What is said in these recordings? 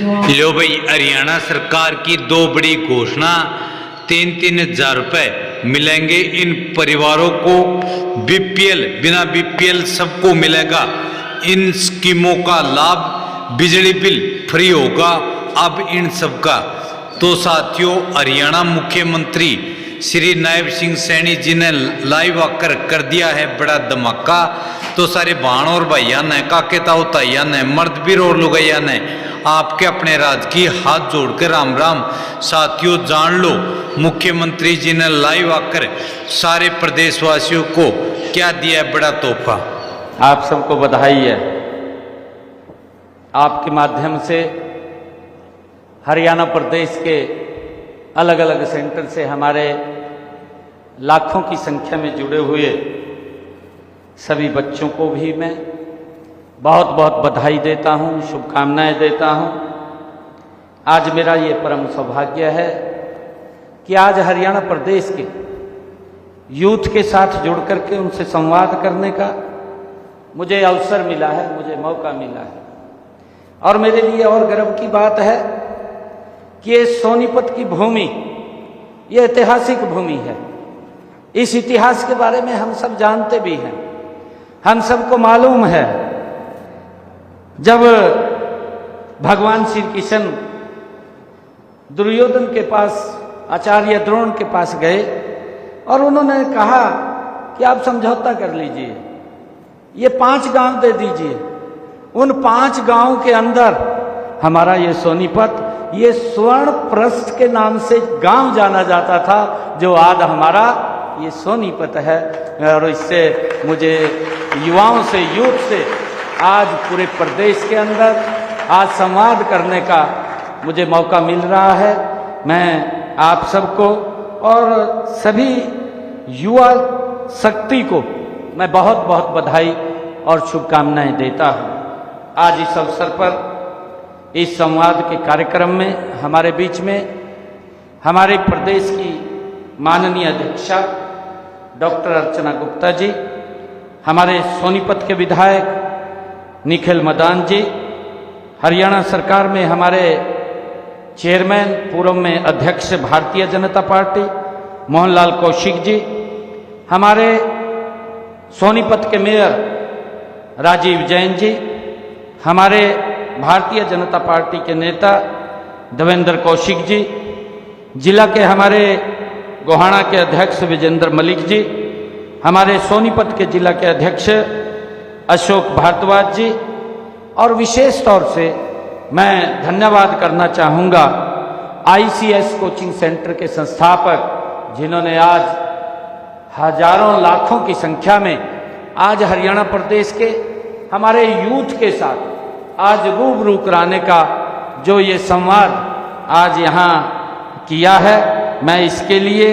लो भाई, हरियाणा सरकार की दो बड़ी घोषणा। 3-3 हजार रुपए मिलेंगे इन परिवारों को। बीपीएल, बिना बीपीएल सबको मिलेगा इन स्कीमों का लाभ। बिजली बिल फ्री होगा अब इन सबका। तो साथियों, हरियाणा मुख्यमंत्री श्री नायब सिंह सैनी जी ने लाइव आकर कर दिया है बड़ा धमाका। तो सारे भाण और भाइया ने, काके ताऊ ताइया ने, मर्द वीर और लुगैया ने आपके अपने राज की हाथ जोड़कर राम राम। साथियों, जान लो मुख्यमंत्री जी ने लाइव आकर सारे प्रदेशवासियों को क्या दिया है बड़ा तोहफा। आप सबको बधाई है। आपके माध्यम से हरियाणा प्रदेश के अलग अलग सेंटर से हमारे लाखों की संख्या में जुड़े हुए सभी बच्चों को भी मैं बहुत बहुत बधाई देता हूं, शुभकामनाएं देता हूं। आज मेरा ये परम सौभाग्य है कि आज हरियाणा प्रदेश के यूथ के साथ जुड़ करके उनसे संवाद करने का मुझे अवसर मिला है, मुझे मौका मिला है। और मेरे लिए और गर्व की बात है कि ये सोनीपत की भूमि, ये ऐतिहासिक भूमि है। इस इतिहास के बारे में हम सब जानते भी हैं। हम सबको मालूम है जब भगवान श्री कृष्ण दुर्योधन के पास, आचार्य द्रोण के पास गए और उन्होंने कहा कि आप समझौता कर लीजिए, ये 5 गांव दे दीजिए। उन 5 गांव के अंदर हमारा ये सोनीपत, ये स्वर्ण प्रस्थ के नाम से गांव जाना जाता था, जो आज हमारा ये सोनीपत है। और इससे मुझे युवाओं से, यूथ से आज पूरे प्रदेश के अंदर आज संवाद करने का मुझे मौका मिल रहा है। मैं आप सबको और सभी युवा शक्ति को मैं बहुत बहुत बधाई और शुभकामनाएं देता हूं। आज इस अवसर पर इस संवाद के कार्यक्रम में हमारे बीच में हमारे प्रदेश की माननीय अध्यक्षा डॉक्टर अर्चना गुप्ता जी, हमारे सोनीपत के विधायक निखिल मदान जी, हरियाणा सरकार में हमारे चेयरमैन, पूर्व में अध्यक्ष भारतीय जनता पार्टी मोहनलाल कौशिक जी, हमारे सोनीपत के मेयर राजीव जैन जी, हमारे भारतीय जनता पार्टी के नेता देवेंद्र कौशिक जी, जिला के हमारे गोहाना के अध्यक्ष विजेंद्र मलिक जी, हमारे सोनीपत के जिला के अध्यक्ष अशोक भारद्वाज जी, और विशेष तौर से मैं धन्यवाद करना चाहूँगा ICS कोचिंग सेंटर के संस्थापक, जिन्होंने आज हजारों लाखों की संख्या में आज हरियाणा प्रदेश के हमारे यूथ के साथ आज रूबरू कराने का जो ये संवाद आज यहाँ किया है, मैं इसके लिए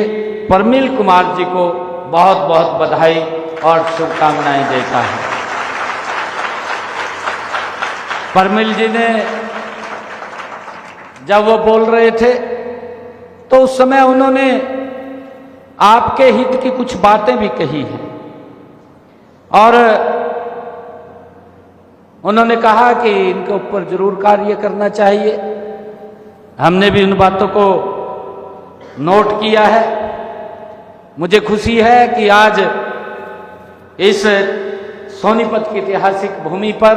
परमिल कुमार जी को बहुत बहुत बधाई और शुभकामनाएं देता हूँ। परमिल जी ने जब वो बोल रहे थे तो उस समय उन्होंने आपके हित की कुछ बातें भी कही हैं और उन्होंने कहा कि इनके ऊपर जरूर कार्य करना चाहिए। हमने भी उन बातों को नोट किया है। मुझे खुशी है कि आज इस सोनीपत की ऐतिहासिक भूमि पर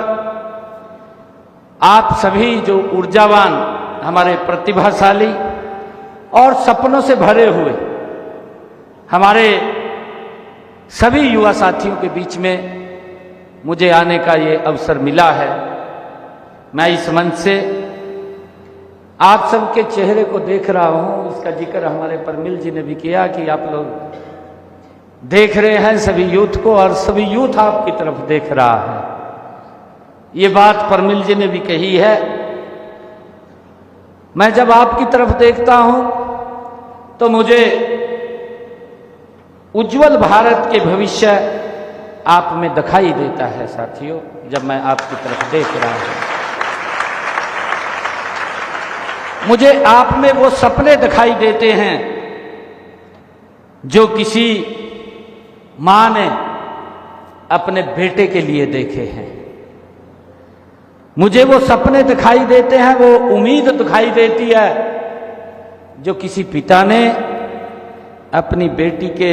आप सभी जो ऊर्जावान, हमारे प्रतिभाशाली और सपनों से भरे हुए हमारे सभी युवा साथियों के बीच में मुझे आने का ये अवसर मिला है। मैं इस मंच से आप सबके चेहरे को देख रहा हूं। इसका जिक्र हमारे परमिल जी ने भी किया कि आप लोग देख रहे हैं सभी यूथ को और सभी यूथ आपकी तरफ देख रहा है। ये बात परमिल जी ने भी कही है। मैं जब आपकी तरफ देखता हूं तो मुझे उज्जवल भारत के भविष्य आप में दिखाई देता है साथियों, जब मैं आपकी तरफ देख रहा हूं। मुझे आप में वो सपने दिखाई देते हैं जो किसी मां ने अपने बेटे के लिए देखे हैं। मुझे वो सपने दिखाई देते हैं, वो उम्मीद दिखाई देती है जो किसी पिता ने अपनी बेटी के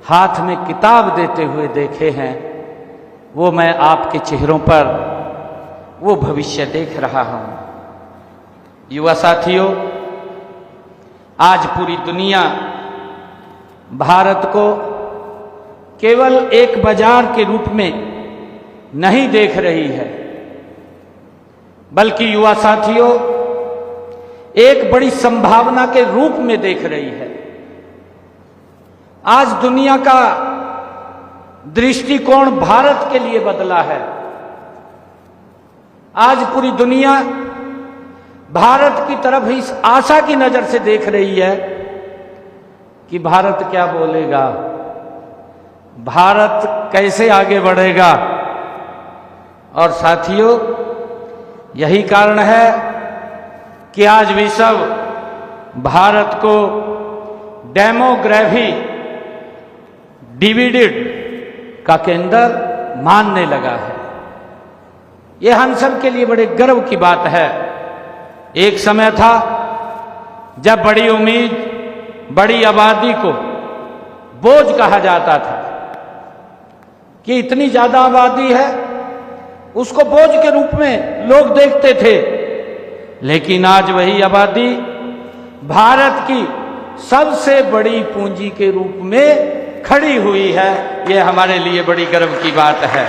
हाथ में किताब देते हुए देखे हैं। वो मैं आपके चेहरों पर वो भविष्य देख रहा हूं। युवा साथियों, आज पूरी दुनिया भारत को केवल एक बाजार के रूप में नहीं देख रही है, बल्कि युवा साथियों एक बड़ी संभावना के रूप में देख रही है। आज दुनिया का दृष्टिकोण भारत के लिए बदला है। आज पूरी दुनिया भारत की तरफ इस आशा की नजर से देख रही है कि भारत क्या बोलेगा, भारत कैसे आगे बढ़ेगा। और साथियों, यही कारण है कि आज विश्व भारत को डेमोग्राफी डिविडेड का केंद्र मानने लगा है। यह हम सब के लिए बड़े गर्व की बात है। एक समय था जब बड़ी उम्मीद, बड़ी आबादी को बोझ कहा जाता था कि इतनी ज्यादा आबादी है, उसको बोझ के रूप में लोग देखते थे। लेकिन आज वही आबादी भारत की सबसे बड़ी पूंजी के रूप में खड़ी हुई है। यह हमारे लिए बड़ी गर्व की बात है।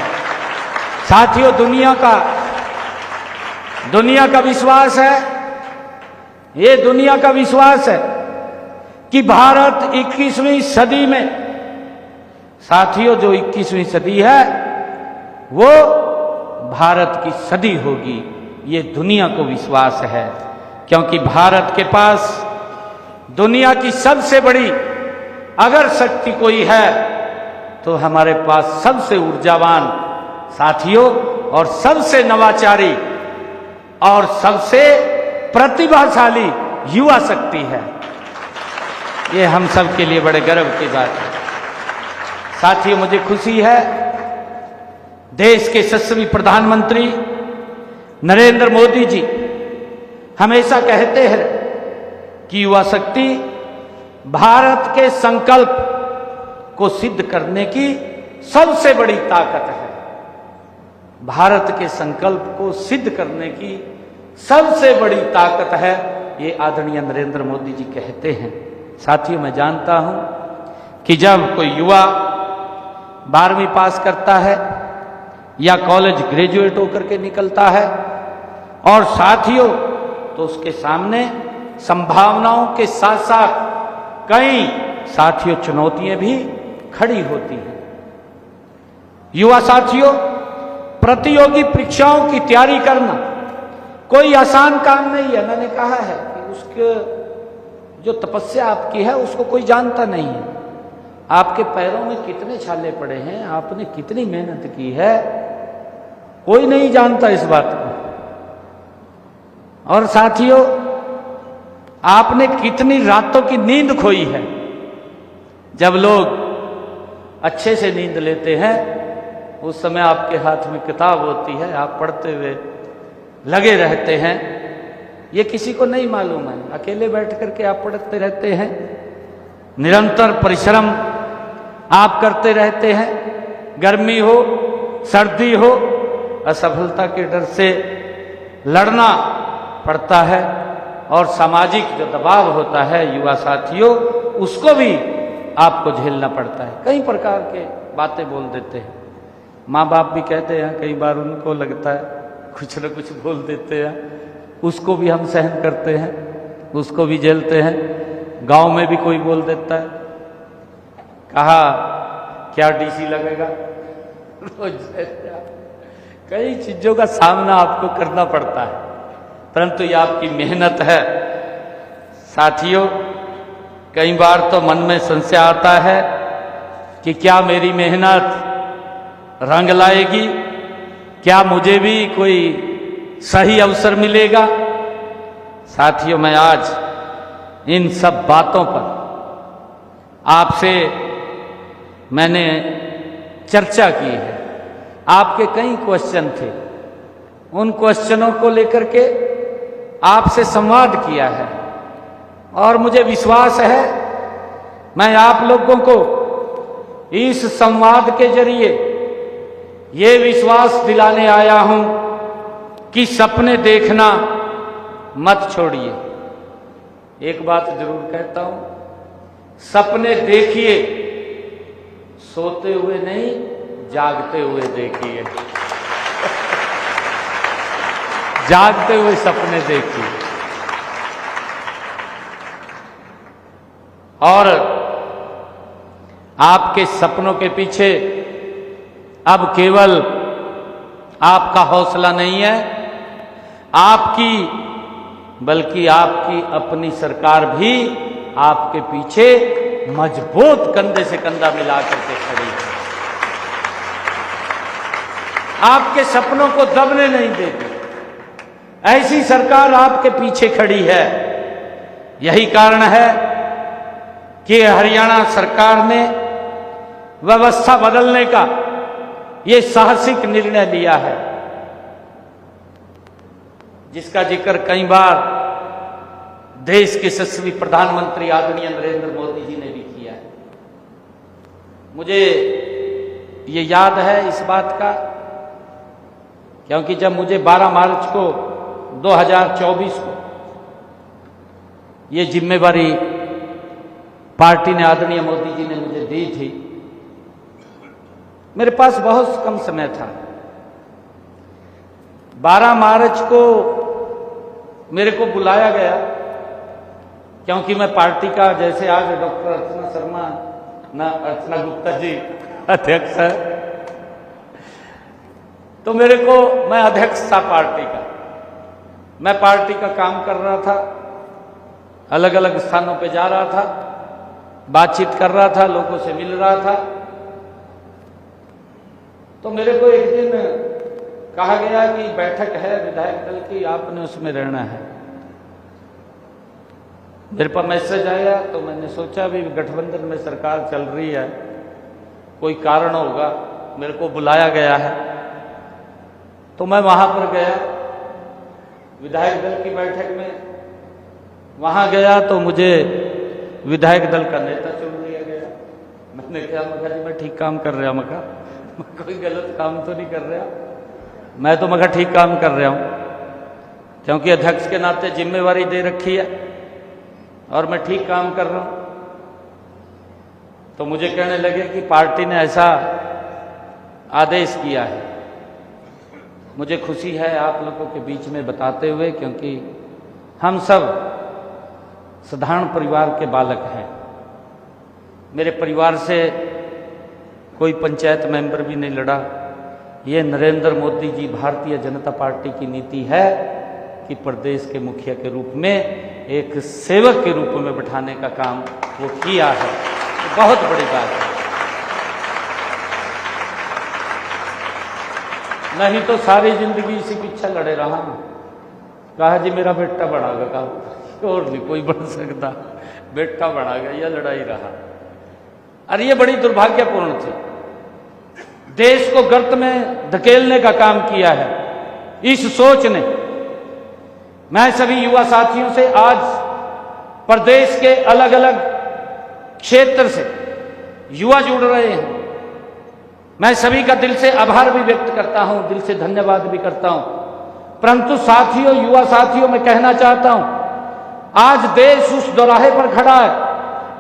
साथियों, दुनिया का विश्वास है, ये दुनिया का विश्वास है कि भारत 21वीं सदी में, साथियों जो 21वीं सदी है वो भारत की सदी होगी। ये दुनिया को विश्वास है, क्योंकि भारत के पास दुनिया की सबसे बड़ी अगर शक्ति कोई है तो हमारे पास सबसे ऊर्जावान साथियों और सबसे नवाचारी और सबसे प्रतिभाशाली युवा शक्ति है। ये हम सब के लिए बड़े गर्व की बात है। साथियों, मुझे खुशी है देश के यशस्वी प्रधानमंत्री नरेंद्र मोदी जी हमेशा कहते हैं कि युवा शक्ति भारत के संकल्प को सिद्ध करने की सबसे बड़ी ताकत है। भारत के संकल्प को सिद्ध करने की सबसे बड़ी ताकत है, ये आदरणीय नरेंद्र मोदी जी कहते हैं। साथियों, मैं जानता हूं कि जब कोई युवा 12वीं पास करता है या कॉलेज ग्रेजुएट होकर के निकलता है, और साथियों तो उसके सामने संभावनाओं के साथ साथ कई साथियों चुनौतियां भी खड़ी होती हैं। युवा साथियों, प्रतियोगी परीक्षाओं की तैयारी करना कोई आसान काम नहीं है। मैंने कहा है कि उसके जो तपस्या आपकी है उसको कोई जानता नहीं है। आपके पैरों में कितने छाले पड़े हैं, आपने कितनी मेहनत की है, कोई नहीं जानता इस बात को। और साथियों, आपने कितनी रातों की नींद खोई है। जब लोग अच्छे से नींद लेते हैं उस समय आपके हाथ में किताब होती है, आप पढ़ते हुए लगे रहते हैं। ये किसी को नहीं मालूम है। अकेले बैठ करके आप पढ़ते रहते हैं, निरंतर परिश्रम आप करते रहते हैं। गर्मी हो, सर्दी हो, असफलता के डर से लड़ना पड़ता है, और सामाजिक जो दबाव होता है युवा साथियों, उसको भी आपको झेलना पड़ता है। कई प्रकार के बातें बोल देते हैं। माँ बाप भी कहते हैं, कई बार उनको लगता है कुछ न कुछ बोल देते हैं, उसको भी हम सहन करते हैं, उसको भी झेलते हैं। गांव में भी कोई बोल देता है, कहा क्या डीसी लगेगा, रोज कई चीजों का सामना आपको करना पड़ता है, परंतु ये आपकी मेहनत है। साथियों, कई बार तो मन में संशय आता है कि क्या मेरी मेहनत रंग लाएगी, क्या मुझे भी कोई सही अवसर मिलेगा। साथियों, मैं आज इन सब बातों पर आपसे मैंने चर्चा की है। आपके कई क्वेश्चन थे, उन क्वेश्चनों को लेकर के आपसे संवाद किया है और मुझे विश्वास है मैं आप लोगों को इस संवाद के जरिए ये विश्वास दिलाने आया हूं कि सपने देखना मत छोड़िए। एक बात जरूर कहता हूं, सपने देखिए, सोते हुए नहीं जागते हुए देखिए। जागते हुए सपने देखिए। और आपके सपनों के पीछे अब केवल आपका हौसला नहीं है, आपकी बल्कि आपकी अपनी सरकार भी आपके पीछे मजबूत कंधे से कंधा मिला करके खड़ी है। आपके सपनों को दबने नहीं देती, ऐसी सरकार आपके पीछे खड़ी है। यही कारण है कि हरियाणा सरकार ने व्यवस्था बदलने का ये साहसिक निर्णय लिया है, जिसका जिक्र कई बार देश के यशस्वी प्रधानमंत्री आदरणीय नरेंद्र मोदी जी ने भी किया है। मुझे ये याद है इस बात का, क्योंकि जब मुझे 12 मार्च को 2024 को ये जिम्मेवारी पार्टी ने आदरणीय मोदी जी ने मुझे दी थी, मेरे पास बहुत कम समय था। 12 मार्च को मेरे को बुलाया गया, क्योंकि मैं पार्टी का, जैसे आज डॉक्टर अर्चना शर्मा ना अर्चना गुप्ता जी अध्यक्ष है, तो मेरे को, मैं अध्यक्ष था पार्टी का, मैं पार्टी का काम कर रहा था, अलग अलग स्थानों पे जा रहा था, बातचीत कर रहा था, लोगों से मिल रहा था। तो मेरे को एक दिन कहा गया कि बैठक है विधायक दल की, आपने उसमें रहना है। मेरे पास मैसेज आया तो मैंने सोचा भी गठबंधन में सरकार चल रही है, कोई कारण होगा, मेरे को बुलाया गया है। तो मैं वहां पर गया विधायक दल की बैठक में। वहां गया तो मुझे विधायक दल का नेता चुन लिया गया। मैंने कहा, मखा जी मैं ठीक काम कर रहा, मखा कोई गलत काम तो नहीं कर रहा, मैं तो मखा ठीक काम कर रहा हूं, क्योंकि अध्यक्ष के नाते जिम्मेवारी दे रखी है और मैं ठीक काम कर रहा हूं। तो मुझे कहने लगे कि पार्टी ने ऐसा आदेश किया है। मुझे खुशी है आप लोगों के बीच में बताते हुए, क्योंकि हम सब साधारण परिवार के बालक हैं। मेरे परिवार से कोई पंचायत मेंबर भी नहीं लड़ा। ये नरेंद्र मोदी जी भारतीय जनता पार्टी की नीति है कि प्रदेश के मुखिया के रूप में, एक सेवक के रूप में बिठाने का काम वो किया है। तो बहुत बड़ी बात है। नहीं तो सारी जिंदगी इसी पीछे लड़े रहा। कहा जी मेरा बेटा बढ़ागा, कहा और नहीं कोई बढ़ सकता, बेटा बढ़ागा, यह लड़ाई रहा। अरे ये बड़ी दुर्भाग्यपूर्ण थी। देश को गर्त में धकेलने का काम किया है इस सोच ने। मैं सभी युवा साथियों से, आज प्रदेश के अलग अलग क्षेत्र से युवा जुड़ रहे हैं, मैं सभी का दिल से आभार भी व्यक्त करता हूं, दिल से धन्यवाद भी करता हूं। परंतु साथियों, युवा साथियों, मैं कहना चाहता हूं, आज देश उस दोराहे पर खड़ा है।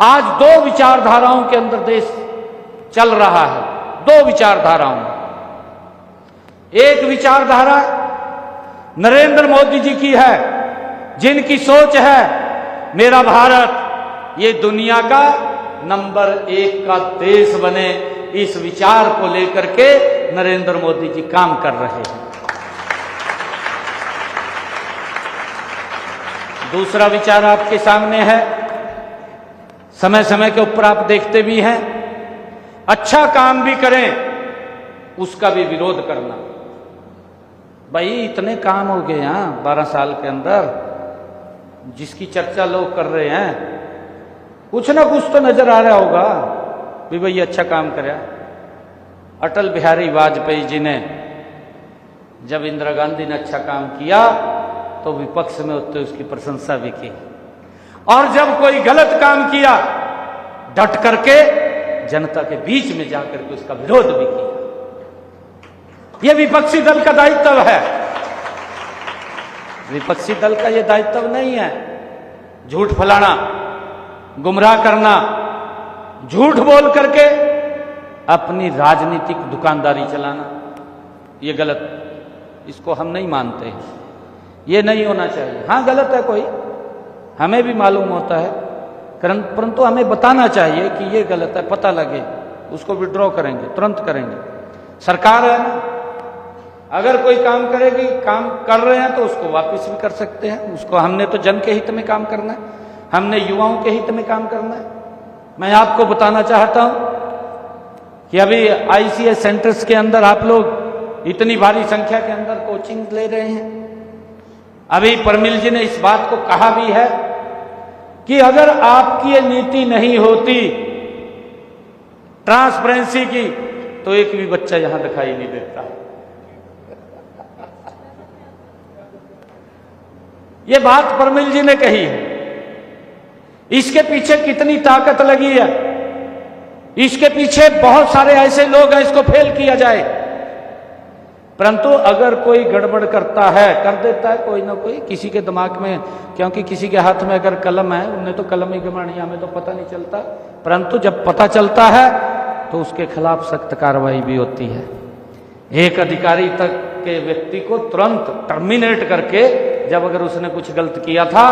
आज दो विचारधाराओं के अंदर देश चल रहा है, दो विचारधाराओं में। एक विचारधारा नरेंद्र मोदी जी की है, जिनकी सोच है मेरा भारत ये दुनिया का नंबर 1 का देश बने। इस विचार को लेकर के नरेंद्र मोदी जी काम कर रहे हैं। दूसरा विचार आपके सामने है, समय समय के ऊपर आप देखते भी हैं, अच्छा काम भी करें उसका भी विरोध करना। भाई इतने काम हो गए हैं 12 साल के अंदर, जिसकी चर्चा लोग कर रहे हैं, कुछ ना कुछ तो नजर आ रहा होगा भी भाई अच्छा काम कराया। अटल बिहारी वाजपेयी जी ने जब इंदिरा गांधी ने अच्छा काम किया तो विपक्ष में उतने उसकी प्रशंसा भी की, और जब कोई गलत काम किया डट करके जनता के बीच में जाकर के उसका विरोध भी किया। यह विपक्षी दल का दायित्व है। विपक्षी दल का यह दायित्व नहीं है झूठ फैलाना, गुमराह करना, झूठ बोल करके अपनी राजनीतिक दुकानदारी चलाना। यह गलत, इसको हम नहीं मानते हैं, ये नहीं होना चाहिए। हाँ गलत है कोई, हमें भी मालूम होता है, परंतु हमें बताना चाहिए कि ये गलत है, पता लगे, उसको विड्रॉ करेंगे, तुरंत करेंगे। सरकार है ना, अगर कोई काम करेगी, काम कर रहे हैं तो उसको वापस भी कर सकते हैं। उसको हमने तो जन के हित में काम करना है, हमने युवाओं के हित में काम करना है। मैं आपको बताना चाहता हूं कि अभी आईसीएस सेंटर्स के अंदर आप लोग इतनी भारी संख्या के अंदर कोचिंग ले रहे हैं। अभी परमिल जी ने इस बात को कहा भी है कि अगर आपकी ये नीति नहीं होती ट्रांसपेरेंसी की तो एक भी बच्चा यहां दिखाई नहीं देता। ये बात परमिल जी ने कही है। इसके पीछे कितनी ताकत लगी है, इसके पीछे बहुत सारे ऐसे लोग हैं, इसको फेल किया जाए। परंतु अगर कोई गड़बड़ करता है, कर देता है कोई ना कोई, किसी के दिमाग में, क्योंकि किसी के हाथ में अगर कलम है, उन्हें तो कलम ही घुमानी, हमें तो पता नहीं चलता, परंतु जब पता चलता है तो उसके खिलाफ सख्त कार्रवाई भी होती है। एक अधिकारी तक के व्यक्ति को तुरंत टर्मिनेट करके, जब अगर उसने कुछ गलत किया था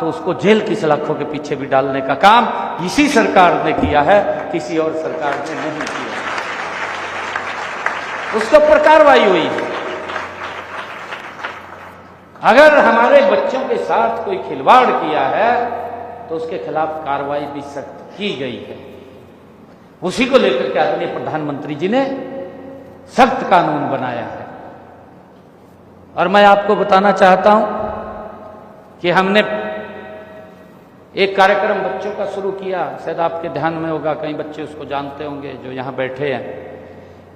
तो उसको जेल की सलाखों के पीछे भी डालने का काम इसी सरकार ने किया है, किसी और सरकार ने नहीं किया। उसके ऊपर कार्रवाई हुई है। अगर हमारे बच्चों के साथ कोई खिलवाड़ किया है तो उसके खिलाफ कार्रवाई भी सख्त की गई है। उसी को लेकर के आदरणीय प्रधानमंत्री जी ने सख्त कानून बनाया है। और मैं आपको बताना चाहता हूं कि हमने एक कार्यक्रम बच्चों का शुरू किया, शायद आपके ध्यान में होगा, कई बच्चे उसको जानते होंगे जो यहां बैठे हैं।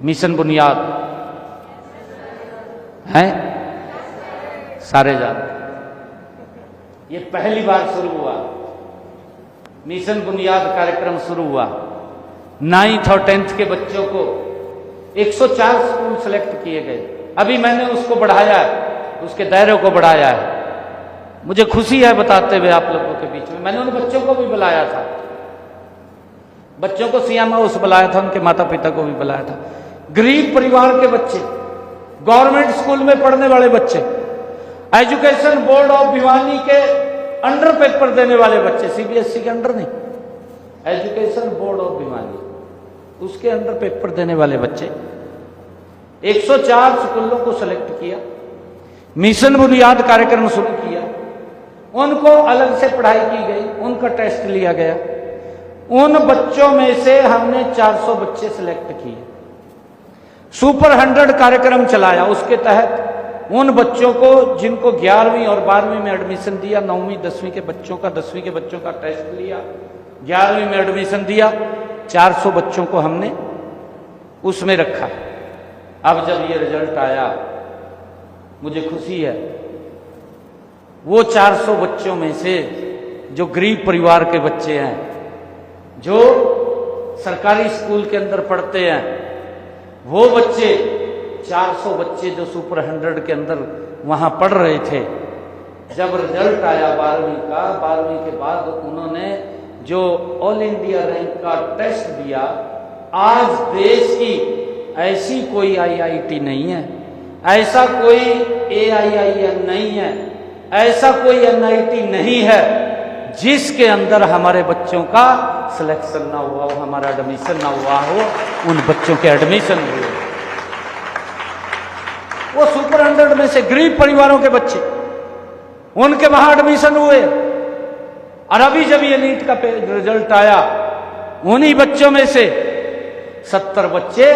मिशन बुनियाद है, सारे जानते। ये पहली बार शुरू हुआ, मिशन बुनियाद कार्यक्रम शुरू हुआ। 9th और 10th के बच्चों को 104 स्कूल सेलेक्ट किए गए। अभी मैंने उसको बढ़ाया है, उसके दायरे को बढ़ाया है। मुझे खुशी है बताते हुए आप लोगों के बीच में, मैंने उन बच्चों को भी बुलाया था, बच्चों को सीएम हाउस बुलाया था, उनके माता पिता को भी बुलाया था। गरीब परिवार के बच्चे, गवर्नमेंट स्कूल में पढ़ने वाले बच्चे, एजुकेशन बोर्ड ऑफ भिवानी के अंडर पेपर देने वाले बच्चे, सीबीएसई के अंडर नहीं, एजुकेशन बोर्ड ऑफ भिवानी, उसके अंडर पेपर देने वाले बच्चे 104 स्कूलों को सेलेक्ट किया, मिशन बुनियाद कार्यक्रम शुरू किया, उनको अलग से पढ़ाई की गई, उनका टेस्ट लिया गया। उन बच्चों में से हमने 400 बच्चे सेलेक्ट किए। सुपर 100 कार्यक्रम चलाया, उसके तहत उन बच्चों को जिनको 11वीं और 12वीं में एडमिशन दिया, 9वीं 10वीं के बच्चों का, 10वीं के बच्चों का टेस्ट लिया, 11वीं में एडमिशन दिया, 400 बच्चों को हमने उसमें रखा। अब जब ये रिजल्ट आया मुझे खुशी है, वो 400 बच्चों में से जो गरीब परिवार के बच्चे हैं, जो सरकारी स्कूल के अंदर पढ़ते हैं, वो बच्चे 400 बच्चे जो सुपर 100 के अंदर वहां पढ़ रहे थे, जब रिजल्ट आया 12वीं का, 12वीं के बाद उन्होंने जो ऑल इंडिया रैंक का टेस्ट दिया, आज देश की ऐसी कोई आईआईटी नहीं है, ऐसा कोई एआईआईएम नहीं है, ऐसा कोई एनआईटी नहीं है जिसके अंदर हमारे बच्चों का सिलेक्शन ना हुआ हो, हमारा एडमिशन ना हुआ हो, उन बच्चों के एडमिशन हुए। वो सुपर 100 में से गरीब परिवारों के बच्चे, उनके वहां एडमिशन हुए। और अभी जब ये नीट का रिजल्ट आया, उन्हीं बच्चों में से 70 बच्चे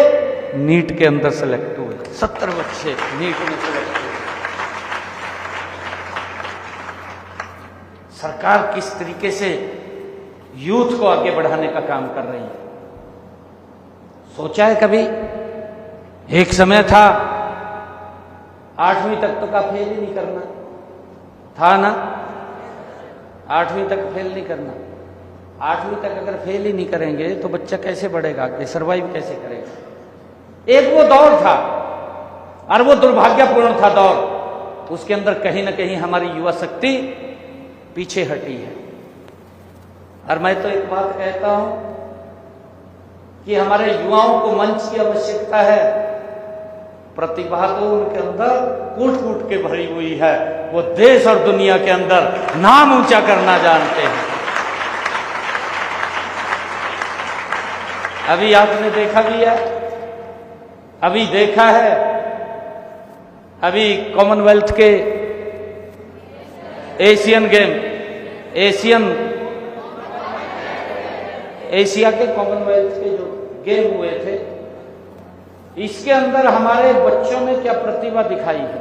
नीट के अंदर सेलेक्ट हुए, 70 बच्चे नीट में सेलेक्ट हुए। सरकार किस तरीके से यूथ को आगे बढ़ाने का काम कर रही है, सोचा है कभी? एक समय था 8वीं तक तो का फेल ही नहीं करना था ना, 8वीं तक फेल नहीं करना। 8वीं तक अगर फेल ही नहीं करेंगे तो बच्चा कैसे बढ़ेगा, कि सर्वाइव कैसे करेगा। एक वो दौर था और वो दुर्भाग्यपूर्ण था दौर, उसके अंदर कहीं ना कहीं हमारी युवा शक्ति पीछे हटी है। और मैं तो एक बात कहता हूं कि हमारे युवाओं को मंच की आवश्यकता है। प्रतिभा तो उनके अंदर कूट कूट के भरी हुई है, वो देश और दुनिया के अंदर नाम ऊंचा करना जानते हैं। अभी आपने देखा भी है, अभी देखा है, अभी कॉमनवेल्थ के एशियन गेम, एशिया के कॉमनवेल्थ के जो गेम हुए थे, इसके अंदर हमारे बच्चों ने क्या प्रतिभा दिखाई है।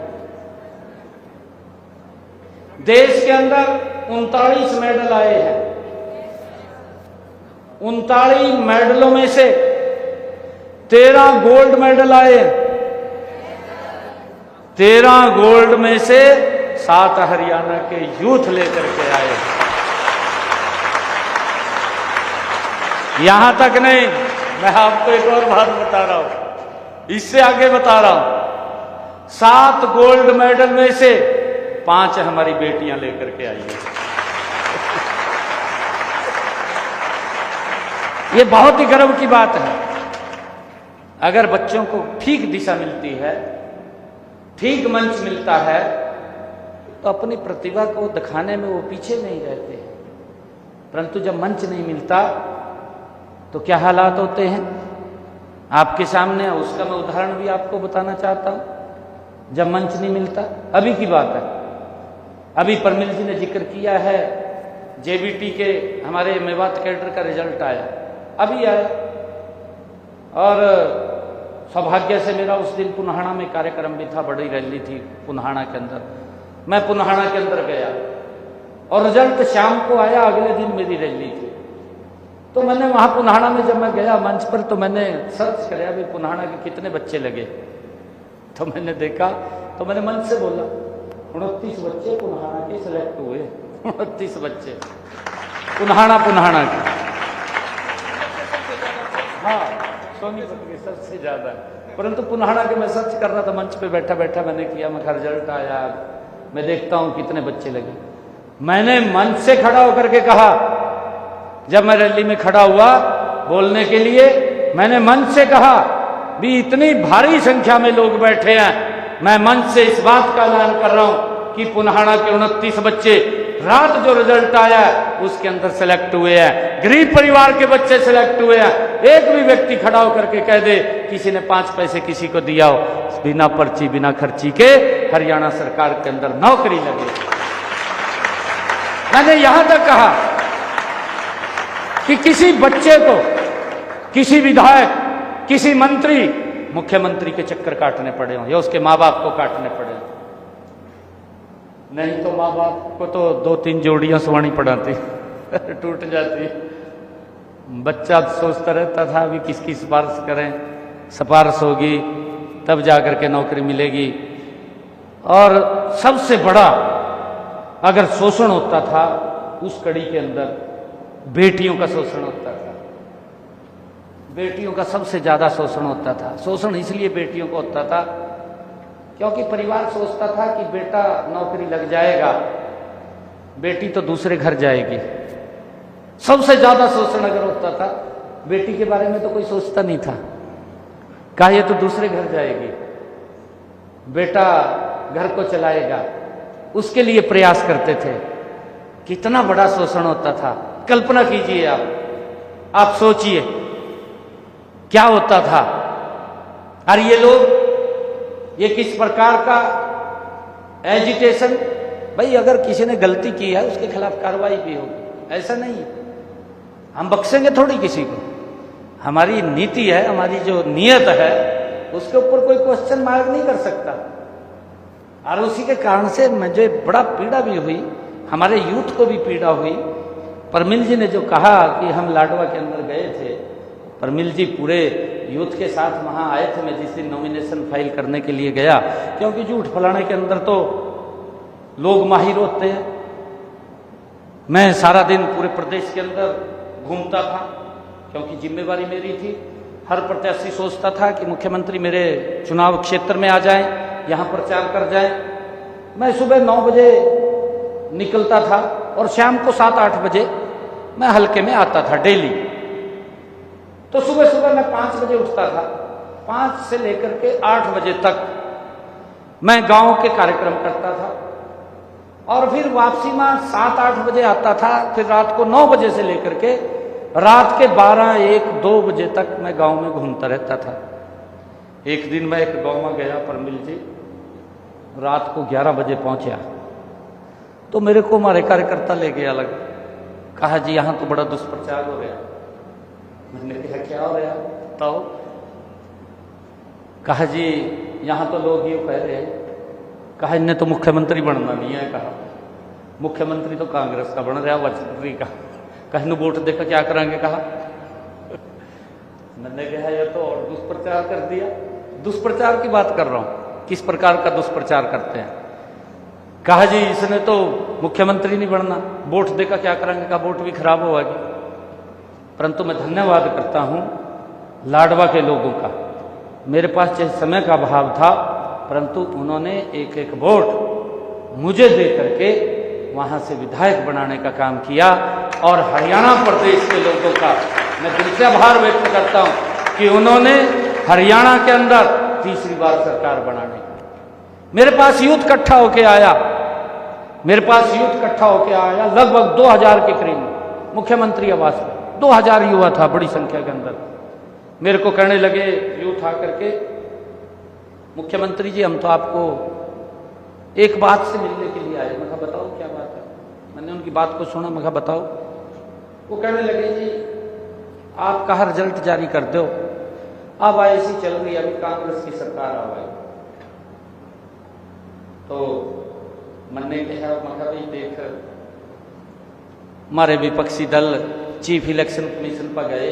देश के अंदर 39 मेडल आए हैं। 39 मेडलों में से 13 गोल्ड मेडल आए हैं। 13 गोल्ड में से 7 हरियाणा के यूथ लेकर के आए। यहां तक नहीं, मैं आपको एक और बात बता रहा हूं, इससे आगे बता रहा हूं। 7 गोल्ड मेडल में से 5 हमारी बेटियां लेकर के आई हैं। ये बहुत ही गर्व की बात है। अगर बच्चों को ठीक दिशा मिलती है, ठीक मंच मिलता है, तो अपनी प्रतिभा को दिखाने में वो पीछे नहीं रहते हैं। परंतु जब मंच नहीं मिलता तो क्या हालात होते हैं आपके सामने, उसका मैं उदाहरण भी आपको बताना चाहता हूं। जब मंच नहीं मिलता, अभी की बात है, अभी परमिल जी ने जिक्र किया है, जेबीटी के हमारे मेवात कैडर का रिजल्ट आया, अभी आया। और सौभाग्य से मेरा उस दिन पुन्हाड़ा में कार्यक्रम भी था, बड़ी रैली थी पुन्हाड़ा के अंदर। मैं पुन्हाड़ा के अंदर गया और रिजल्ट शाम को आया, अगले दिन मेरी रैली थी। तो मैंने वहां पुन्हाड़ा में जब मैं गया मंच पर, तो मैंने सर्च किया भी पुन्हाड़ा के कितने बच्चे लगे। तो मैंने देखा, तो मैंने मंच से बोला 29 बच्चे पुन्हाड़ा के सिलेक्ट हुए। 29 बच्चे पुन्हाड़ा के, हाँ सोनीपत के सबसे ज्यादा। परंतु पुन्हाड़ा के मैं सर्च कर रहा था, मंच पे बैठा बैठा मैंने किया, मैं रिजल्ट आया, मैं देखता हूं कितने बच्चे लगे। मैंने मंच से खड़ा होकर के कहा, जब मैं रैली में खड़ा हुआ बोलने के लिए, मैंने मंच से कहा भी इतनी भारी संख्या में लोग बैठे हैं, मैं मंच से इस बात का ऐलान कर रहा हूं कि पुन्हाड़ा के 29 बच्चे रात जो रिजल्ट आया है उसके अंदर सेलेक्ट हुए हैं। गरीब परिवार के बच्चे सेलेक्ट हुए हैं। एक भी व्यक्ति खड़ा होकर के कह दे किसी ने 5 पैसे किसी को दिया हो, बिना पर्ची बिना खर्ची के हरियाणा सरकार के अंदर नौकरी लगे। मैंने यहां तक कहा कि किसी बच्चे को, किसी विधायक, किसी मंत्री, मुख्यमंत्री के चक्कर काटने पड़े हों या उसके माँ बाप को काटने पड़े हों, नहीं तो माँ बाप को तो 2-3 जोड़ियां सुहानी पड़ाती टूट जाती। बच्चा सोचता रहता था अभी किसकी सिफारिश करें, सिफारिश होगी तब जाकर के नौकरी मिलेगी। और सबसे बड़ा अगर शोषण होता था उस कड़ी के अंदर बेटियों का शोषण होता था। बेटियों का सबसे ज्यादा शोषण होता था। शोषण इसलिए बेटियों को होता था क्योंकि परिवार सोचता था कि बेटा नौकरी लग जाएगा, बेटी तो दूसरे घर जाएगी। सबसे ज्यादा शोषण अगर होता था, बेटी के बारे में तो कोई सोचता नहीं था, कहा ये तो दूसरे घर जाएगी, बेटा घर को चलाएगा, उसके लिए प्रयास करते थे। कितना बड़ा शोषण होता था, कल्पना कीजिए आप सोचिए क्या होता था। और ये लोग, ये किस प्रकार का एजिटेशन, भाई अगर किसी ने गलती की है उसके खिलाफ कार्रवाई भी होगी, ऐसा नहीं है हम बख्शेंगे थोड़ी किसी को। हमारी नीति है, हमारी जो नियत है उसके ऊपर कोई क्वेश्चन मार्क नहीं कर सकता। और उसी के कारण से मुझे बड़ा पीड़ा भी हुई, हमारे यूथ को भी पीड़ा हुई। परमिल जी ने जो कहा कि हम लाडवा के अंदर गए थे, परमिल जी पूरे यूथ के साथ वहाँ आए थे। मैं जिस दिन नॉमिनेशन फाइल करने के लिए गया, क्योंकि झूठ फैलाने के अंदर तो लोग माहिर होते हैं, मैं सारा दिन पूरे प्रदेश के अंदर घूमता था, क्योंकि जिम्मेवारी मेरी थी। हर प्रत्याशी सोचता था कि मुख्यमंत्री मेरे चुनाव क्षेत्र में आ जाएं, यहाँ प्रचार कर जाएं। मैं सुबह 9 बजे निकलता था और शाम को 7-8 बजे मैं हल्के में आता था डेली। तो सुबह सुबह मैं 5 बजे उठता था, 5 से लेकर के 8 बजे तक मैं गांव के कार्यक्रम करता था, और फिर वापसी में 7-8 बजे आता था। फिर रात को 9 बजे से लेकर के रात के 12-1-2 बजे तक मैं गांव में घूमता रहता था। एक दिन मैं एक गांव में गया, परमिल जी, रात को 11 बजे पहुंचा, तो मेरे को हमारे कार्यकर्ता ले गया अलग, कहा जी यहाँ तो बड़ा दुष्प्रचार हो गया। मैंने कहा क्या हो गया बताओ? कहा जी यहाँ तो लोग ये कह रहे हैं, कहा इन्हें तो मुख्यमंत्री बनना नहीं है, कहा मुख्यमंत्री तो कांग्रेस का बन रहा वाजपेयी का, कहीं वोट देकर क्या करेंगे, कहा। मैंने कहा ये तो और दुष्प्रचार कर दिया। दुष्प्रचार की बात कर रहा हूं, किस प्रकार का दुष्प्रचार करते हैं। कहा जी इसने तो मुख्यमंत्री नहीं बनना, वोट देकर क्या करेंगे, कहा वोट भी खराब होगी। परंतु मैं धन्यवाद करता हूं लाडवा के लोगों का, मेरे पास चाहे समय का अभाव था, परंतु उन्होंने एक एक वोट मुझे दे करके वहां से विधायक बनाने का काम किया। और हरियाणा प्रदेश के लोगों का मैं दिल से आभार व्यक्त करता हूं कि उन्होंने हरियाणा के अंदर तीसरी बार सरकार बनाने का, मेरे पास यूथ इकट्ठा होके आया, मेरे पास यूथ इकट्ठा होके आया लगभग 2000 के करीब मुख्यमंत्री आवास में 2000 युवा था बड़ी संख्या के अंदर। मेरे को कहने लगे यूथ आकर के, मुख्यमंत्री जी हम तो आपको एक बात से मिलने के लिए आए। मैं कहा बताओ क्या बात है। मैंने उनकी बात को सुना, मैं कहा बताओ। वो कहने लगे जी आपका रिजल्ट जारी कर दो, अब ऐसी चल रही अभी कांग्रेस की सरकार आ गई। तो मैंने कहा भाई देख, हमारे विपक्षी दल चीफ इलेक्शन कमीशन पर गए,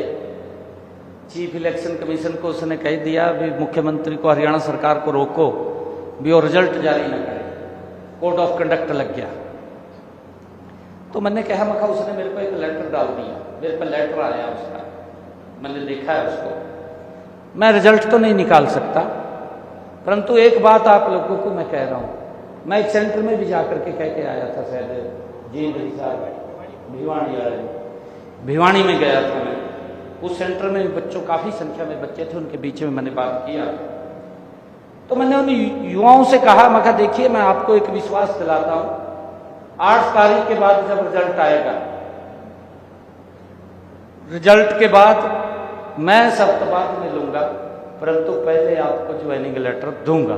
चीफ इलेक्शन कमीशन को उसने कह दिया भी मुख्यमंत्री को हरियाणा सरकार को रोको भी और रिजल्ट जारी न करे, कोड ऑफ कंडक्ट लग गया। तो मैंने कहा मखा उसने मेरे को एक लेटर डाल दिया, मेरे पर लेटर आया उसका, मैंने देखा है उसको, मैं रिजल्ट तो नहीं निकाल सकता, परंतु एक बात आप लोगों को मैं कह रहा हूं, मैं एक सेंटर में भी जाकर के कह के आया था, शायद जी भिवानी वाले भिवानी में गया था मैं। उस सेंटर में बच्चों काफी संख्या में बच्चे थे, उनके बीच में मैंने बात किया। तो मैंने उन युवाओं से कहा, मैं कहा देखिए मैं आपको एक विश्वास दिलाता हूं, 8 तारीख के बाद जब रिजल्ट आएगा, रिजल्ट के बाद मैं सप्ताह में लूंगा, परंतु पहले आपको ज्वाइनिंग लेटर दूंगा।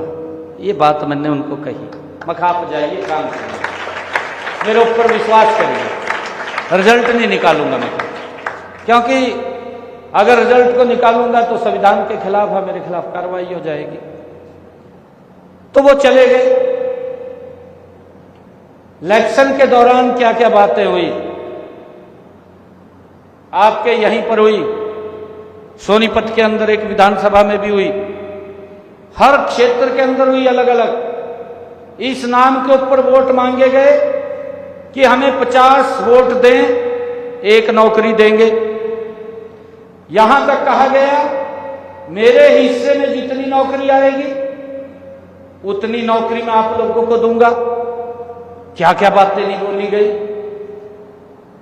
ये बात मैंने उनको कही। मैं कहा आप जाइए काम करिए, मेरे ऊपर विश्वास करिए, रिजल्ट नहीं निकालूंगा मैं, क्योंकि अगर रिजल्ट को निकालूंगा तो संविधान के खिलाफ है, मेरे खिलाफ कार्रवाई हो जाएगी। तो वो चले गए। इलेक्शन के दौरान क्या क्या बातें हुई आपके यहीं पर हुई, सोनीपत के अंदर एक विधानसभा में भी हुई, हर क्षेत्र के अंदर हुई अलग अलग। इस नाम के ऊपर वोट मांगे गए कि हमें 50 वोट दें, एक नौकरी देंगे। यहां तक कहा गया मेरे हिस्से में जितनी नौकरी आएगी उतनी नौकरी मैं आप लोगों को दूंगा। क्या क्या बातें नहीं बोली गई,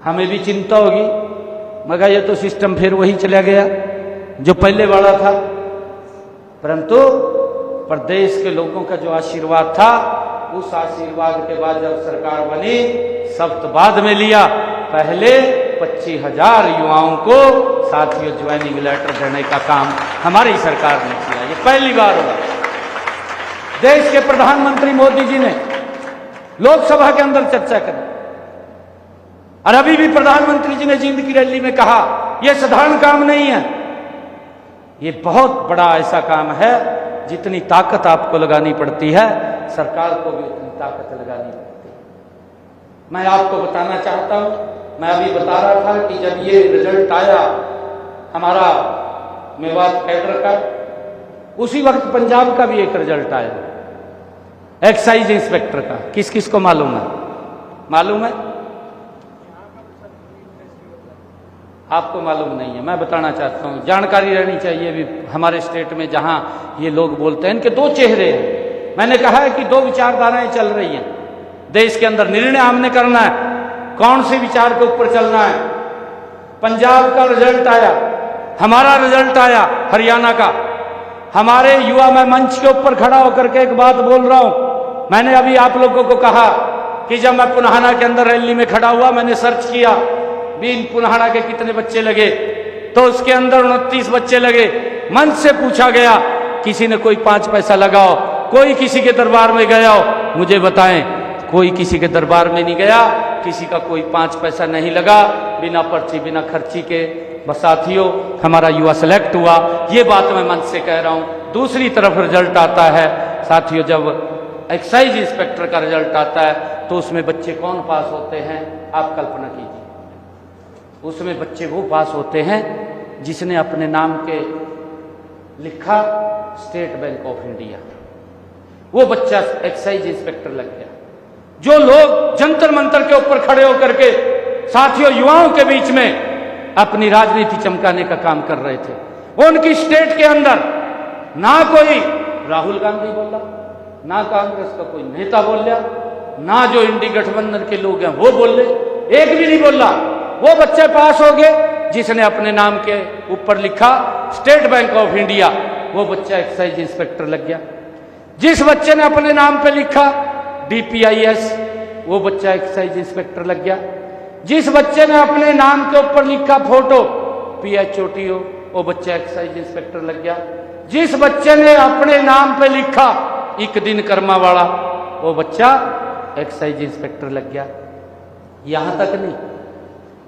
हमें भी चिंता होगी, मगर ये तो सिस्टम फिर वही चला गया जो पहले वाला था। परंतु प्रदेश के लोगों का जो आशीर्वाद था, उस आशीर्वाद के बाद जब सरकार बनी, सब तो बाद में लिया, पहले 25,000 युवाओं को साथियों ज्वाइनिंग लेटर देने का काम हमारी सरकार ने किया। ये पहली बार हुआ। देश के प्रधानमंत्री मोदी जी ने लोकसभा के अंदर चर्चा करी, और अभी भी प्रधानमंत्री जी ने जींद की रैली में कहा यह साधारण काम नहीं है, ये बहुत बड़ा ऐसा काम है, जितनी ताकत आपको लगानी पड़ती है सरकार को भी उतनी ताकत लगानी पड़ती है। मैं आपको बताना चाहता हूं, मैं अभी बता रहा था कि जब ये रिजल्ट आया, हमारा मेवात कैडर का। उसी वक्त पंजाब का भी एक रिजल्ट आया, एक्साइज इंस्पेक्टर का। किस किस को मालूम है? मालूम है? आपको मालूम नहीं है, मैं बताना चाहता हूं, जानकारी रहनी चाहिए भी हमारे स्टेट में जहां ये लोग बोलते हैं। इनके दो चेहरे हैं। मैंने कहा है कि दो विचारधाराएं चल रही हैं देश के अंदर। निर्णय हमने करना है कौन से विचार के ऊपर चलना है। पंजाब का रिजल्ट आया, हमारा रिजल्ट आया हरियाणा का। हमारे युवा, मैं मंच के ऊपर खड़ा होकर के एक बात बोल रहा हूं। मैंने अभी आप लोगों को कहा कि जब मैं पुनाहाना के अंदर रैली में खड़ा हुआ, मैंने सर्च किया भी इन पुनाहाना के कितने बच्चे लगे, तो उसके अंदर 29 बच्चे लगे। मंच से पूछा गया, किसी ने कोई 5 पैसा लगाओ, कोई किसी के दरबार में गया हो, मुझे बताएं। कोई किसी के दरबार में नहीं गया, किसी का कोई 5 पैसा नहीं लगा, बिना पर्ची बिना खर्ची के। बस साथियों, हमारा युवा सेलेक्ट हुआ। ये बात मैं मंच से कह रहा हूं। दूसरी तरफ रिजल्ट आता है साथियों, जब एक्साइज इंस्पेक्टर का रिजल्ट आता है तो उसमें बच्चे कौन पास होते हैं, आप कल्पना कीजिए। उसमें बच्चे वो पास होते हैं जिसने अपने नाम के लिखा स्टेट बैंक ऑफ इंडिया, वो बच्चा एक्साइज इंस्पेक्टर लग गया। जो लोग जंतर मंतर के ऊपर खड़े होकर के साथियों युवाओं के बीच में अपनी राजनीति चमकाने का काम कर रहे थे, उनकी स्टेट के अंदर ना कोई राहुल गांधी बोला, ना कांग्रेस का कोई नेता बोला, ना जो इंडी गठबंधन के लोग हैं वो बोले, एक भी नहीं बोला। वो बच्चे पास हो गए जिसने अपने नाम के ऊपर लिखा स्टेट बैंक ऑफ इंडिया, वो बच्चा एक्साइज इंस्पेक्टर लग गया। जिस बच्चे ने अपने नाम पे लिखा DPIS, वो बच्चा एक्साइज इंस्पेक्टर लग गया। जिस बच्चे ने अपने नाम के ऊपर लिखा फोटो PHOTO, वो बच्चा एक्साइज इंस्पेक्टर लग गया। जिस बच्चे ने अपने नाम पे लिखा एक दिन कर्मा वाला, वो बच्चा एक्साइज इंस्पेक्टर लग गया। यहां तक नहीं,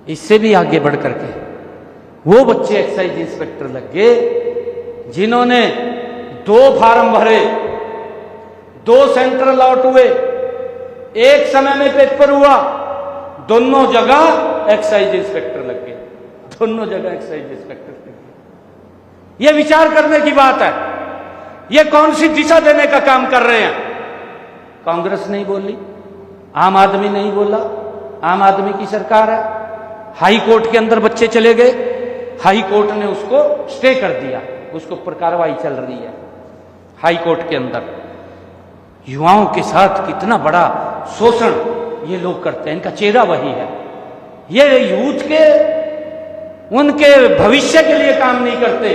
इससे भी आगे बढ़ करके वो बच्चे एक्साइज इंस्पेक्टर लग गए जिन्होंने 2 फार्म भरे, 2 सेंटर अलॉट हुए, एक समय में पेपर हुआ, दोनों जगह एक्साइज इंस्पेक्टर लग गए। दोनों जगह एक्साइज इंस्पेक्टर लग गए। ये विचार करने की बात है। ये कौन सी दिशा देने का काम कर रहे हैं? कांग्रेस नहीं बोली, आम आदमी नहीं बोला, आम आदमी की सरकार है। हाई कोर्ट के अंदर बच्चे चले गए, हाई कोर्ट ने उसको स्टे कर दिया, उसके ऊपर कार्रवाई चल रही है हाई कोर्ट के अंदर। युवाओं के साथ कितना बड़ा शोषण ये लोग करते हैं, इनका चेहरा वही है। ये यूथ के उनके भविष्य के लिए काम नहीं करते,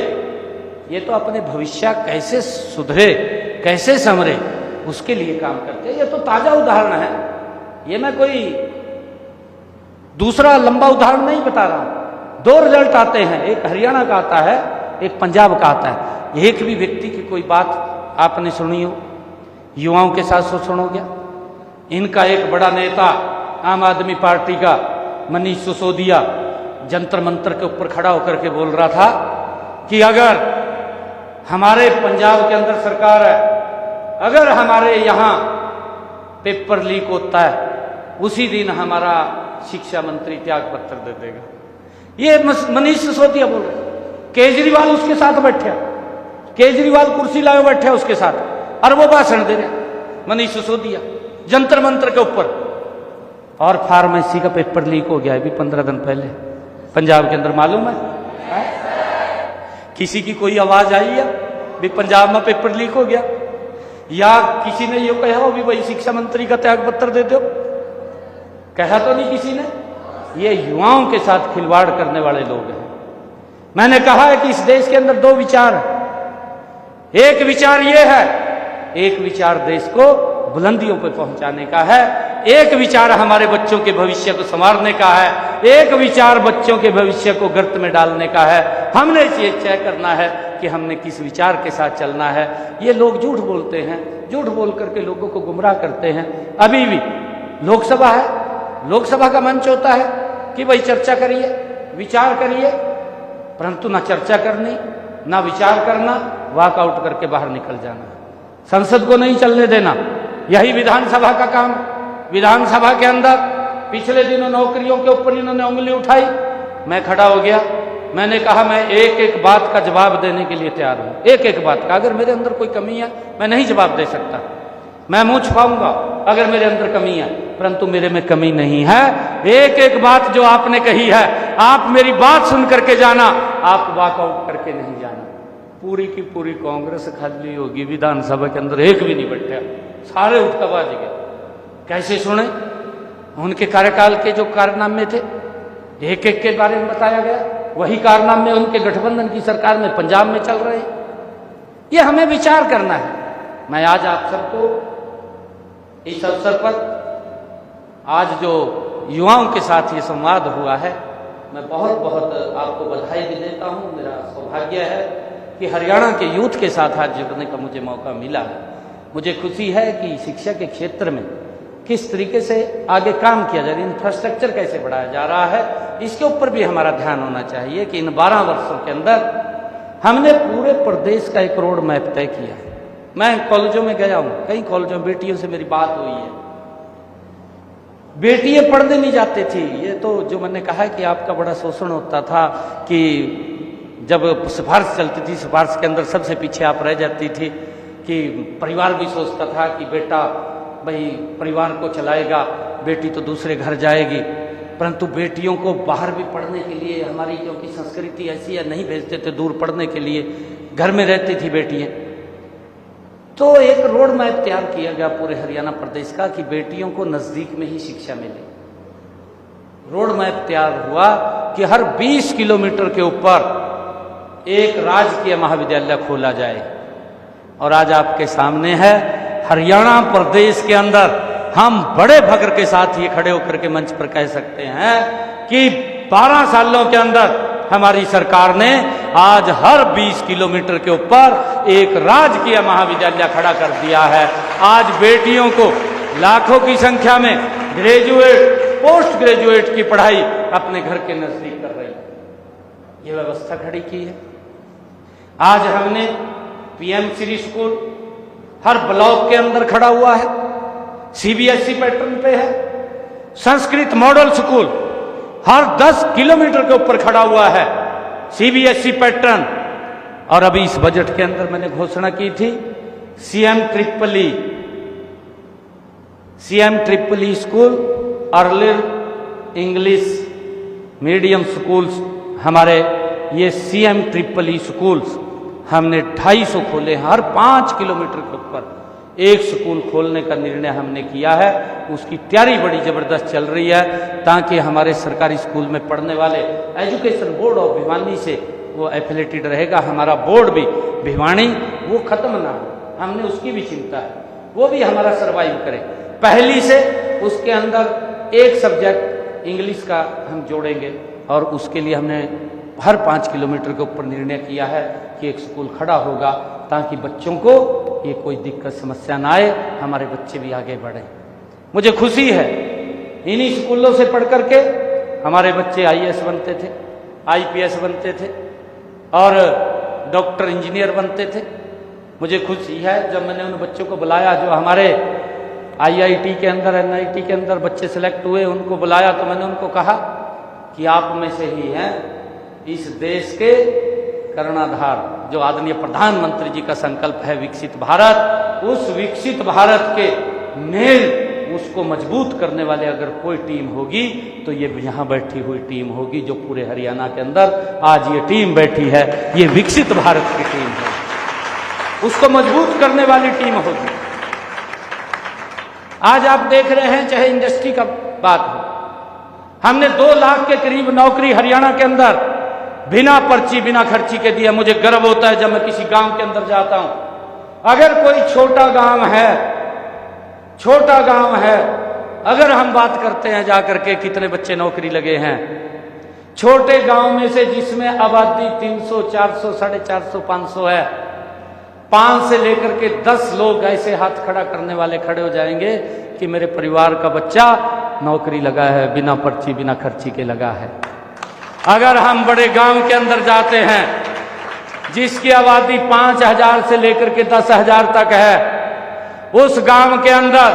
ये तो अपने भविष्य कैसे सुधरे, कैसे संवरे, उसके लिए काम करते हैं। ये तो ताजा उदाहरण है, ये मैं कोई दूसरा लंबा उदाहरण नहीं बता रहा हूं। 2 रिजल्ट आते हैं, एक हरियाणा का आता है, एक पंजाब का आता है। एक भी व्यक्ति की कोई बात आपने सुनी हो युवाओं के साथ शोषण हो गया? इनका एक बड़ा नेता आम आदमी पार्टी का मनीष सिसोदिया जंतर मंतर के ऊपर खड़ा होकर के बोल रहा था कि अगर हमारे पंजाब के अंदर सरकार है, अगर हमारे यहां पेपर लीक होता है, उसी दिन हमारा शिक्षा मंत्री त्याग पत्र दे देगा। ये मनीष सिसोदिया बोल रहे। केजरीवाल उसके साथ बैठे, केजरीवाल कुर्सी लाए बैठे उसके साथ, और वो भाषण दे रहे मनीष सिसोदिया जंतर मंतर के ऊपर। और फार्मेसी का पेपर लीक हो गया है भी 15 दिन पहले पंजाब के अंदर, मालूम है? किसी की कोई आवाज आई है भी पंजाब में पेपर लीक हो गया? या किसी ने ये कहा हो भी भाई शिक्षा मंत्री का त्याग पत्र दे दो? कहा तो नहीं किसी ने। ये युवाओं के साथ खिलवाड़ करने वाले लोग हैं। मैंने कहा है कि इस देश के अंदर 2 विचार है। एक विचार ये है, एक विचार देश को बुलंदियों पर पहुंचाने का है, एक विचार हमारे बच्चों के भविष्य को संवारने का है, एक विचार बच्चों के भविष्य को गर्त में डालने का है। हमने ये तय करना है कि हमने किस विचार के साथ चलना है। ये लोग झूठ बोलते हैं, झूठ बोल करके लोगों को गुमराह करते हैं। अभी भी लोकसभा है, लोकसभा का मंच होता है कि भाई चर्चा करिए, विचार करिए, परंतु ना चर्चा करनी, ना विचार करना, वॉकआउट करके बाहर निकल जाना, संसद को नहीं चलने देना। यही विधानसभा का काम। विधानसभा के अंदर पिछले दिनों नौकरियों के ऊपर इन्होंने उंगली उठाई, मैं खड़ा हो गया, मैंने कहा मैं एक एक बात का जवाब देने के लिए तैयार हूं, एक एक बात का। अगर मेरे अंदर कोई कमी है मैं नहीं जवाब दे सकता, मैं मुंह छुपाऊंगा अगर मेरे अंदर कमी है, परंतु मेरे में कमी नहीं है। एक एक बात जो आपने कही है, आप मेरी बात सुन करके जाना, आप वॉकआउट करके नहीं जाना। पूरी की पूरी कांग्रेस खाली होगी, विधानसभा के अंदर एक भी नहीं बैठा, सारे उठकर बाज गए। कैसे सुने? उनके कार्यकाल के जो कारनामे थे एक एक के बारे में बताया गया, वही कारनामे उनके गठबंधन की सरकार में पंजाब में चल रहे हैं। ये हमें विचार करना है। मैं आज आप सबको इस अवसर पर, आज जो युवाओं के साथ ये संवाद हुआ है, मैं बहुत बहुत आपको बधाई भी देता हूँ। मेरा सौभाग्य है कि हरियाणा के यूथ के साथ आज जुड़ने का मुझे मौका मिला है। मुझे खुशी है कि शिक्षा के क्षेत्र में किस तरीके से आगे काम किया जा रहा है, इंफ्रास्ट्रक्चर कैसे बढ़ाया जा रहा है, इसके ऊपर भी हमारा ध्यान होना चाहिए कि इन 12 वर्षों के अंदर हमने पूरे प्रदेश का एक रोड मैप तय किया है। मैं कॉलेजों में गया हूं, कई कॉलेजों में बेटियों से मेरी बात हुई है, बेटियां पढ़ने नहीं जाती थी। ये तो जो मैंने कहा कि आपका बड़ा शोषण होता था कि जब सिफारिश चलती थी, सिफारिश के अंदर सबसे पीछे आप रह जाती थी, कि परिवार भी सोचता था कि बेटा भाई परिवार को चलाएगा, बेटी तो दूसरे घर जाएगी, परंतु बेटियों को बाहर भी पढ़ने के लिए, हमारी क्योंकि संस्कृति ऐसी है, नहीं भेजते थे दूर पढ़ने के लिए, घर में रहती थी बेटियां। तो एक रोड मैप तैयार किया गया पूरे हरियाणा प्रदेश का कि बेटियों को नजदीक में ही शिक्षा मिले। रोड मैप तैयार हुआ कि हर 20 किलोमीटर के ऊपर एक राजकीय महाविद्यालय खोला जाए। और आज आपके सामने है, हरियाणा प्रदेश के अंदर हम बड़े फख्र के साथ ये खड़े होकर के मंच पर कह सकते हैं कि 12 सालों के अंदर हमारी सरकार ने आज हर 20 किलोमीटर के ऊपर एक राजकीय महाविद्यालय खड़ा कर दिया है। आज बेटियों को लाखों की संख्या में ग्रेजुएट, पोस्ट ग्रेजुएट की पढ़ाई अपने घर के नजदीक कर रही है। ये व्यवस्था खड़ी की है। आज हमने पीएम श्री स्कूल हर ब्लॉक के अंदर खड़ा हुआ है, सीबीएसई पैटर्न पे है। संस्कृत मॉडल स्कूल हर 10 किलोमीटर के ऊपर खड़ा हुआ है, सीबीएसई पैटर्न। और अभी इस बजट के अंदर मैंने घोषणा की थी CM triple E school, early English medium schools, हमारे ये सीएम ट्रिपल ई स्कूल्स हमने 250 खोले हैं। हर 5 किलोमीटर के ऊपर एक स्कूल खोलने का निर्णय हमने किया है। उसकी तैयारी बड़ी जबरदस्त चल रही है, ताकि हमारे सरकारी स्कूल में पढ़ने वाले, एजुकेशन बोर्ड ऑफ भिवानी से वो एफिलेटेड रहेगा। हमारा बोर्ड भी भिवानी वो खत्म ना हो, हमने उसकी भी चिंता है, वो भी हमारा सर्वाइव करे। पहली से उसके अंदर एक सब्जेक्ट इंग्लिश का हम जोड़ेंगे, और उसके लिए हमने हर 5 किलोमीटर के ऊपर निर्णय किया है कि एक स्कूल खड़ा होगा, ताकि बच्चों को ये कोई दिक्कत समस्या ना आए, हमारे बच्चे भी आगे बढ़े। मुझे खुशी है इन्हीं स्कूलों से पढ़ करके हमारे बच्चे आईएएस बनते थे, आईपीएस बनते थे और डॉक्टर इंजीनियर बनते थे। मुझे खुशी है जब मैंने उन बच्चों को बुलाया जो हमारे आईआईटी के अंदर, एनआईटी के अंदर बच्चे सेलेक्ट हुए, उनको बुलाया तो मैंने उनको कहा कि आप में से ही हैं इस देश के कर्णधार। जो आदरणीय प्रधानमंत्री जी का संकल्प है विकसित भारत, उस विकसित भारत के मेल, उसको मजबूत करने वाले अगर कोई टीम होगी तो ये यहाँ बैठी हुई टीम होगी, जो पूरे हरियाणा के अंदर आज ये टीम बैठी है, ये विकसित भारत की टीम है, उसको मजबूत करने वाली टीम होगी। आज आप देख रहे हैं, चाहे इंडस्ट्री का बात हो, हमने 2 लाख के करीब नौकरी हरियाणा के अंदर बिना पर्ची बिना खर्ची के दिया। मुझे गर्व होता है जब मैं किसी गांव के अंदर जाता हूं। अगर कोई छोटा गांव है, अगर हम बात करते हैं जाकर के कितने बच्चे नौकरी लगे हैं, छोटे गांव में से जिसमें आबादी 300, 400, 450, 500 है, 5 से लेकर के 10 लोग ऐसे हाथ खड़ा करने वाले खड़े हो जाएंगे कि मेरे परिवार का बच्चा नौकरी लगा है, बिना पर्ची बिना खर्ची के लगा है। अगर हम बड़े गांव के अंदर जाते हैं जिसकी आबादी 5000 से लेकर के 10,000 तक है, उस गांव के अंदर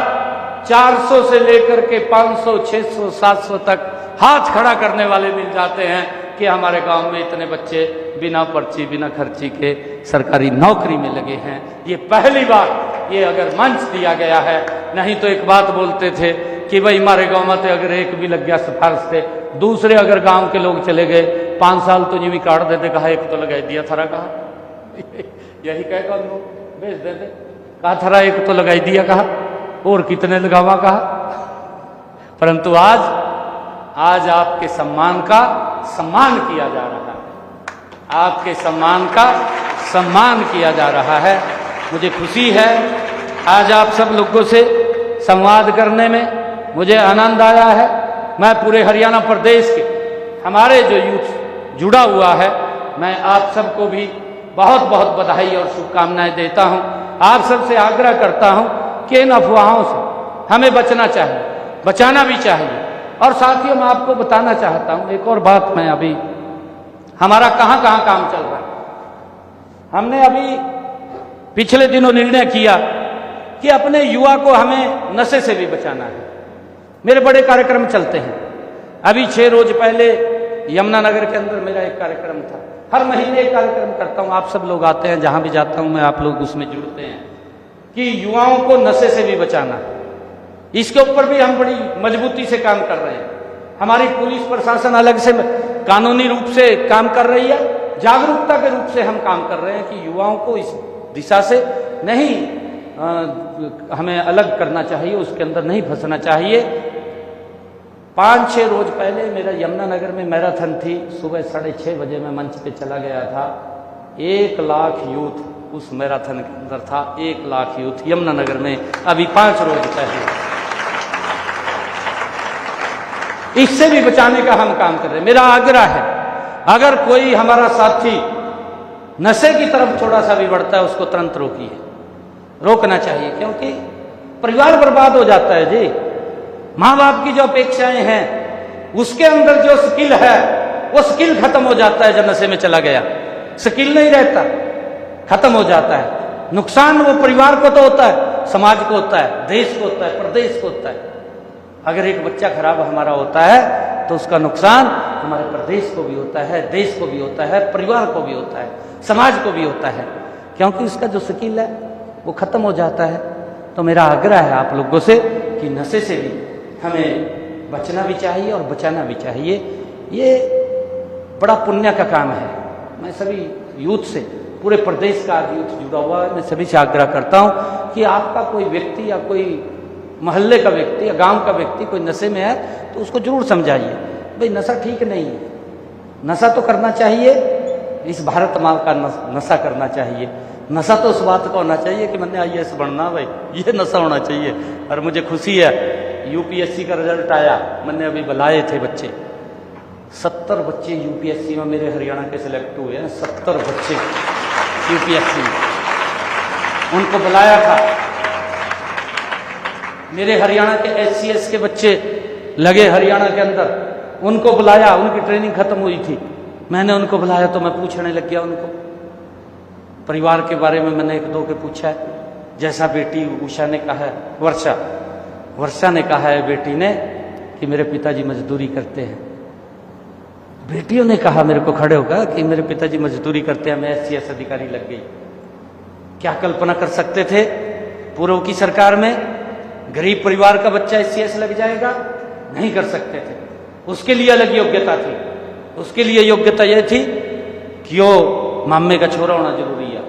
400 से लेकर के 500, 600, 700 तक हाथ खड़ा करने वाले मिल जाते हैं। कि हमारे गांव में इतने बच्चे बिना पर्ची बिना खर्ची के सरकारी नौकरी में लगे हैं। ये पहली बार ये अगर मंच दिया गया है, नहीं तो एक बात बोलते थे कि भाई हमारे गांव में तो अगर एक भी लग गया सिफारिश से, दूसरे अगर गांव के लोग चले गए 5 साल तो भी काट देते, कहा एक तो लगाई दिया थारा, कहा यही कह कर भेज देते, कहा थारा एक तो लगाई दिया, कहा और कितने लगावा, कहा। परंतु आज आपके सम्मान का सम्मान किया जा रहा है, आपके सम्मान का सम्मान किया जा रहा है। मुझे खुशी है आज आप सब लोगों से संवाद करने में, मुझे आनंद आया है। मैं पूरे हरियाणा प्रदेश के हमारे जो यूथ जुड़ा हुआ है, मैं आप सबको भी बहुत बहुत बधाई और शुभकामनाएं देता हूं। आप सबसे आग्रह करता हूं कि इन अफवाहों से हमें बचना चाहिए, बचाना भी चाहिए। और साथियों मैं आपको बताना चाहता हूं एक और बात, मैं अभी हमारा कहां कहां काम चल रहा है। हमने अभी पिछले दिनों निर्णय किया कि अपने युवा को हमें नशे से भी बचाना है। मेरे बड़े कार्यक्रम चलते हैं। अभी 6 रोज पहले यमुनानगर के अंदर मेरा एक कार्यक्रम था। हर महीने एक कार्यक्रम करता हूं, आप सब लोग आते हैं, जहां भी जाता हूं मैं, आप लोग उसमें जुड़ते हैं कि युवाओं को नशे से भी बचाना है। इसके ऊपर भी हम बड़ी मजबूती से काम कर रहे हैं। हमारी पुलिस प्रशासन अलग से कानूनी रूप से काम कर रही है, जागरूकता के रूप से हम काम कर रहे हैं कि युवाओं को इस दिशा से नहीं हमें अलग करना चाहिए, उसके अंदर नहीं फंसना चाहिए। 5-6 रोज पहले मेरा यमुनानगर में मैराथन थी, सुबह 6:30 बजे मैं मंच पे चला गया था। 1 लाख यूथ उस मैराथन के अंदर था, 1 लाख यूथ यमुनानगर में, अभी 5 रोज पहले। इससे भी बचाने का हम काम कर रहे हैं। मेरा आग्रह है, अगर कोई हमारा साथी नशे की तरफ थोड़ा सा भी बढ़ता है, उसको तुरंत रोकिए, रोकना चाहिए, क्योंकि परिवार बर्बाद हो जाता है जी। माँ बाप की जो अपेक्षाएं हैं, उसके अंदर जो स्किल है, वो स्किल खत्म हो जाता है जब नशे में चला गया। स्किल नहीं रहता, खत्म हो जाता है। नुकसान वो परिवार को तो होता है, समाज को होता है, देश को होता है, प्रदेश को होता है। अगर एक बच्चा खराब हमारा होता है तो उसका नुकसान हमारे प्रदेश को भी होता है, देश को भी होता है, परिवार को भी होता है, समाज को भी होता है, क्योंकि उसका जो स्किल है वो खत्म हो जाता है। तो मेरा आग्रह है आप लोगों से कि नशे से भी हमें बचना भी चाहिए और बचाना भी चाहिए। ये बड़ा पुण्य का काम है। मैं सभी यूथ से, पूरे प्रदेश का यूथ जुड़ा हुआ है, मैं सभी से आग्रह करता हूँ कि आपका कोई व्यक्ति या कोई मोहल्ले का व्यक्ति या गांव का व्यक्ति कोई नशे में है तो उसको जरूर समझाइए, भाई नशा ठीक नहीं है। नशा तो करना चाहिए, इस भारत माँ का नशा करना चाहिए। नशा तो उस बात का होना चाहिए कि मैंने IAS बनना, भाई ये नशा होना चाहिए। और मुझे खुशी है, UPSC का रिजल्ट आया, मैंने अभी बुलाए थे बच्चे, 70 बच्चे UPSC में मेरे हरियाणा के सिलेक्ट हुए हैं। 70 बच्चे UPSC में, उनको बुलाया था। मेरे हरियाणा के SCS के बच्चे लगे हरियाणा के अंदर, उनको बुलाया, उनकी ट्रेनिंग खत्म हुई थी, मैंने उनको बुलाया तो मैं पूछने लग गया उनको परिवार के बारे में। मैंने 1-2 के पूछा है, जैसा बेटी उषा ने कहा है, वर्षा ने कहा है बेटी ने कि मेरे पिताजी मजदूरी करते हैं। बेटियों ने कहा मेरे को खड़े होकर कि मेरे पिताजी मजदूरी करते हैं, मैं SCS अधिकारी लग गई। क्या कल्पना कर सकते थे पूर्व की सरकार में गरीब परिवार का बच्चा SCS लग जाएगा? नहीं कर सकते थे। उसके लिए अलग योग्यता थी। उसके लिए योग्यता यह थी कि वो मामे का छोरा होना जरूरी है,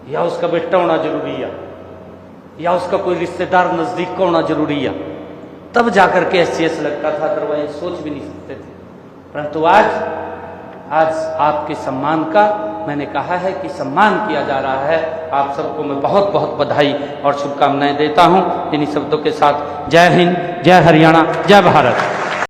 या उसका बेटा होना जरूरी है, या उसका कोई रिश्तेदार नजदीक का होना जरूरी है, तब जाकर के SCS लगता था, अदरवाइज सोच भी नहीं सकते थे। परंतु आज आपके सम्मान का मैंने कहा है कि सम्मान किया जा रहा है। आप सबको मैं बहुत बहुत बधाई और शुभकामनाएं देता हूं। इन्हीं शब्दों के साथ जय हिंद, जय हरियाणा, जय भारत।